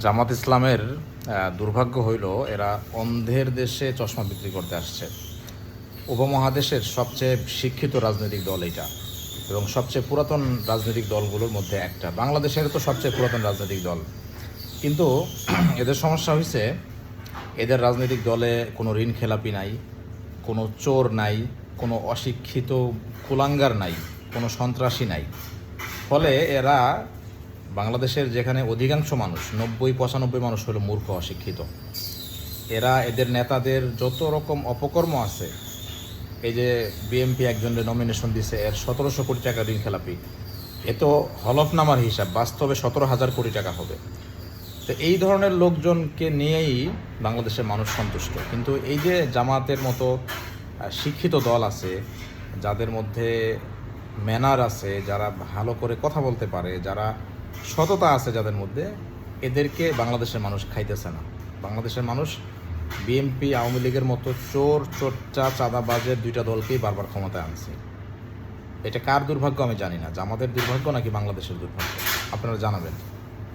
জামাত ইসলামের দুর্ভাগ্য হইল এরা অন্ধের দেশে চশমা বিক্রি করতে আসছে। উপমহাদেশের সবচেয়ে শিক্ষিত রাজনৈতিক দল এটা এবং সবচেয়ে পুরাতন রাজনৈতিক দলগুলোর মধ্যে একটা। বাংলাদেশের তো সবচেয়ে পুরাতন রাজনৈতিক দল, কিন্তু এদের সমস্যা হয়েছে এদের রাজনৈতিক দলে কোনো ঋণ খেলাপি নাই, কোনো চোর নাই, কোনো অশিক্ষিত কুলাঙ্গার নাই, কোনো সন্ত্রাসী নাই। ফলে এরা বাংলাদেশের যেখানে অধিকাংশ মানুষ ৯০-৯৫ মানুষ হলো মূর্খ অশিক্ষিত, এরা এদের নেতাদের যত রকম অপকর্ম আছে, এই যে বিএমপি একজনের নমিনেশন দিছে, এর ১৭০০ কোটি টাকা ঋণ খেলাপি, এ তো হলফনামার হিসাব, বাস্তবে ১৭,০০০ কোটি টাকা হবে। তো এই ধরনের লোকজনকে নিয়েই বাংলাদেশের মানুষ সন্তুষ্ট। কিন্তু এই যে জামাতের মতো শিক্ষিত দল আছে, যাদের মধ্যে ম্যানার আছে, যারা ভালো করে কথা বলতে পারে, যারা সততা আছে যাদের মধ্যে, এদেরকে বাংলাদেশের মানুষ খাইতেছে না। বাংলাদেশের মানুষ বিএনপি আওয়ামী লীগের মতো চোর চোরচা চাঁদাবাজের দুইটা দলকেই বারবার ক্ষমতায় আনছে। এটা কার দুর্ভাগ্য আমি জানি না, জামাতের দুর্ভাগ্য নাকি বাংলাদেশের দুর্ভাগ্য, আপনারা জানাবেন।